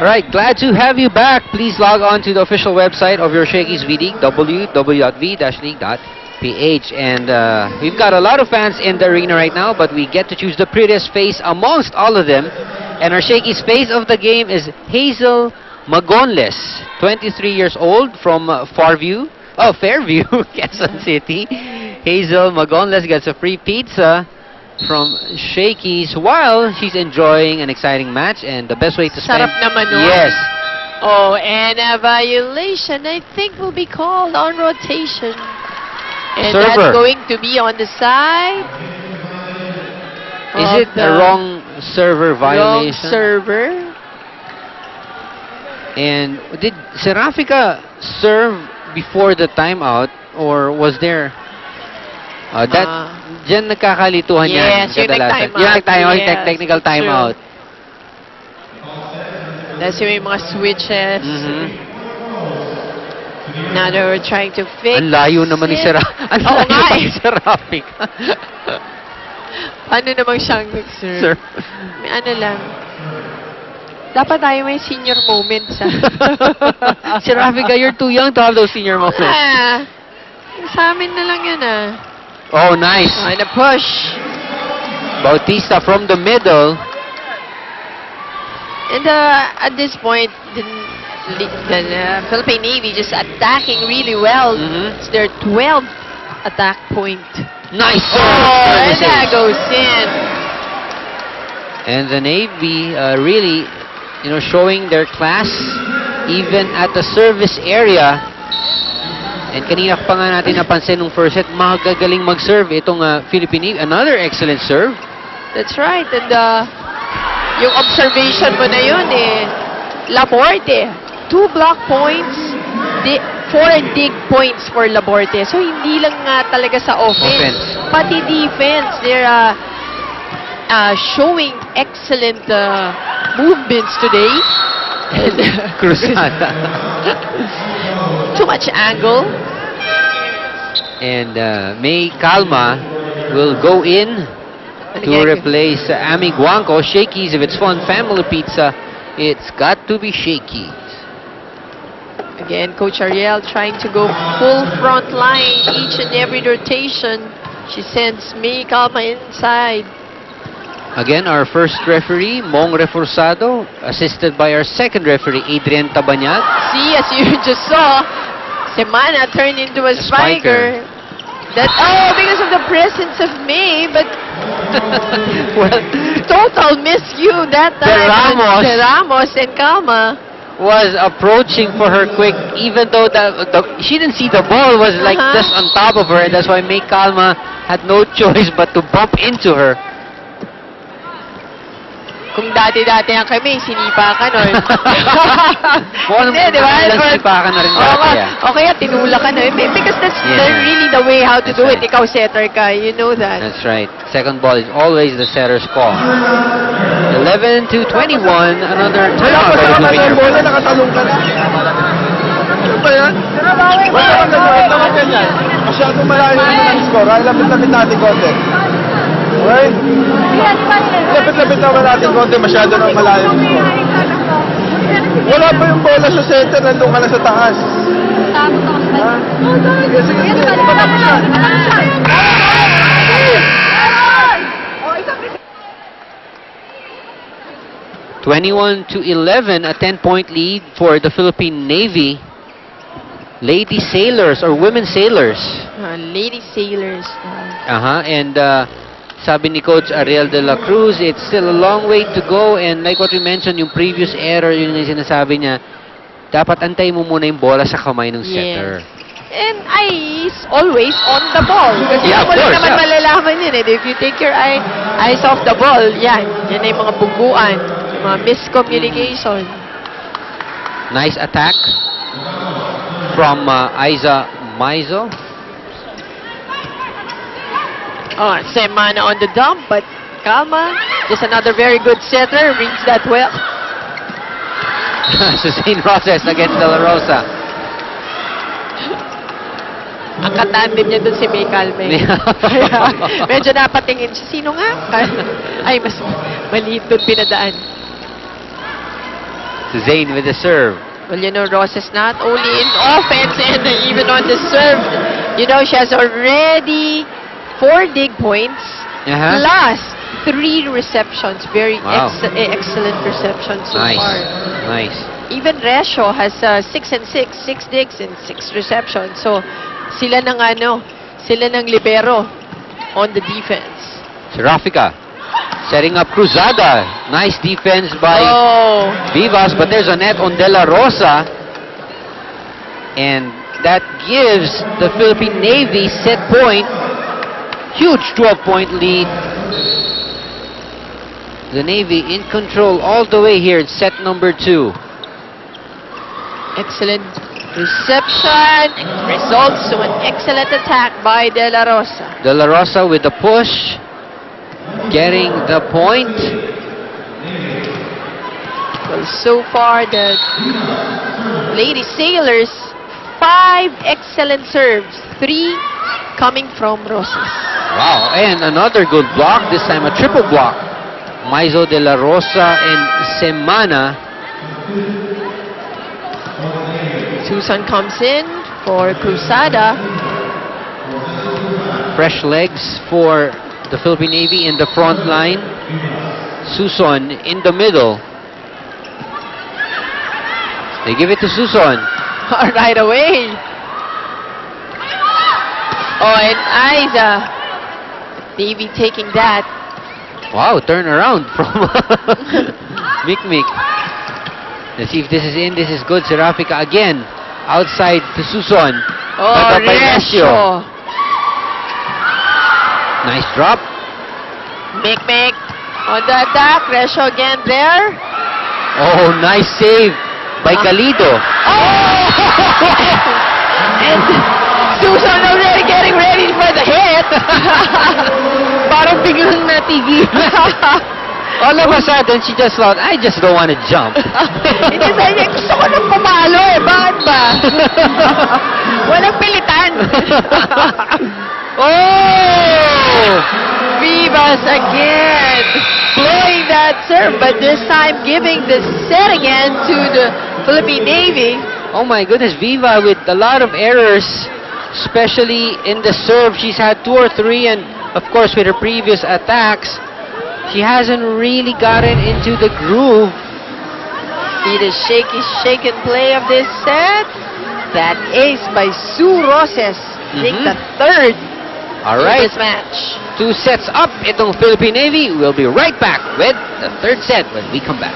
Right, glad to have you back. Please log on to the official website of your Shakey's V-League, www.v-league.ph. And we've got a lot of fans in the arena right now, but we get to choose the prettiest face amongst all of them. And our Shakey's face of the game is Hazel Magonles, 23 years old from Fairview, Quezon City. Hazel Magonles gets a free pizza from Shakey's while she's enjoying an exciting match, and the best way to spend... Sarap naman nun. Yes. Oh, and a violation, I think, will be called on rotation. And Server. that's going to be on the side. Is of it the a wrong server violation? Wrong server. And did Serafika serve before the timeout, or was there... Diyan nagkakalituhan yan. Yes, yung kadalasan. nag-timeout. Yung nag-timeout, Yes, technical timeout. That's yung mga switches. Mhm. Now they were trying to fix Ang layo naman ni it. Serafika. Ang Oo layo nga pa eh. ni Serafika. Paano namang siyang nag-serve? Sir. May ano lang. Dapat tayo may senior moments, ha? Serafika, you're too young to have those senior moments. Sa amin na lang yun, Oh, nice. And a push. Bautista from the middle. And at this point, the Philippine Navy just attacking really well. Mhm. It's their 12th attack point. Nice. And that goes in. And the Navy really, showing their class even at the service area. And kanina pa nga natin napansin nung first set, magagaling mag-serve itong Philippine Navy. Another excellent serve. That's right. And yung observation mo na yun, Laborte, 2 block points, 4 dig points for Laborte. So, hindi lang nga talaga sa offense. Pati defense. They're showing excellent movements today. And, Cruzada. too much angle. And May Calma will go in to replace Ami Guanco. Shakey's, if it's fun family pizza, it's got to be Shakey's. Again, Coach Ariel trying to go full front line each and every rotation. She sends May Calma inside. Again, our first referee, Mong Reforzado, assisted by our second referee, Adrian Tabanyag. See, as you just saw, Semana turned into a spiker. Because of the presence of May, but Well, total miscue that time. De Ramos and Calma. was approaching for her quick, even though she didn't see the ball, was like just on top of her, and that's why May Calma had no choice but to bump into her. Kung dati-dati ang kami, sinipakan nun. Mukhang Hindi, di ba? sinipakan na rin dati, Okay, tinulakan na. Because that's really the way how to do it. Ikaw setter ka, you know that. That's right. Second ball is always the setter's call. 11-21, another turnout by the Philippine Air. Nakatalong ka na. Ano ba yan? Wala ganyan. Masyadong malayo yung score. Ay, lapit-lapit natin konti. Okay? Lapit-lapit naman natin konti. Masyado nang malayo yung score. Wala pa yung bola sa center. Nandun ka na sa taas. Ha? Sige. Matapos yan. 21-11, a 10-point lead for the Philippine Navy. Lady Sailors or Women Sailors. Lady Sailors. And sabi ni Coach Ariel de la Cruz, it's still a long way to go, and like what we mentioned, yung previous error, yun yung sinasabi niya, dapat antay mo muna yung bola sa kamay ng setter. And eyes always on the ball. Kasi wala naman malalaman yun eh. If you take your eyes off the ball, yan ay yung mga buguan, yung mga miscommunication. Nice attack from Aiza Maizo. Semana on the dump, but Calma, just another very good setter, reads that well. Sustained process against De La Rosa. Ang katandem niya dun si May Calme. Medyo napatingin siya. Sino nga? Ay, mas maliit dun pinadaan. Zane with the serve. Well, you know, Roses not only in offense and even on the serve. You know, she has already 4 dig points Uh-huh. plus 3 receptions. Very Wow. excellent receptions so Nice. far. Nice. Even Resho has 6 and 6, 6 digs and 6 receptions. So, sila ng libero on the defense. Serafika setting up Cruzada. Nice defense by Oh, Vivas, but there's a net on De La Rosa. And that gives the Philippine Navy set point. Huge 12-point lead. The Navy in control all the way here in set number 2. excellent reception. Results to an excellent attack by De La Rosa. De La Rosa with the push. Getting the point. Well, so far, the Lady Sailors, 5 excellent serves. 3 coming from Rosas. Wow, and another good block. This time a triple block. Maizo De La Rosa and Semana. Susan comes in for Cruzada. Fresh legs for the Philippine Navy in the front line. Suson in the middle. They give it to Suson. Right away. Oh, and Aiza. Navy taking that. Wow, turn around from Mikmik. Let's see if this is in. This is good. Serafika again. Outside to Suson. Oh, Cut up by Resho. Nice drop. Mikmik on the attack. Resho again there. Oh, nice save by Calido. Oh! And Susan already getting ready for the hit. Parang biglang natigil. All of a sudden, she just thought, I just don't want to jump. Hindi sabi niya, gusto ko nang pumalo eh. Bakit ba? Walang pilitan. Oh! Vivas again. Blowing that serve, but this time giving the set again to the Philippine Navy. Oh my goodness, Viva with a lot of errors, especially in the serve. She's had 2 or 3, and of course with her previous attacks, she hasn't really gotten into the groove. See the shaky play of this set. That ace by Sue Roses. Take the third All in right, this match. 2 sets up itong Philippine Navy. We'll be right back with the 3rd set when we come back.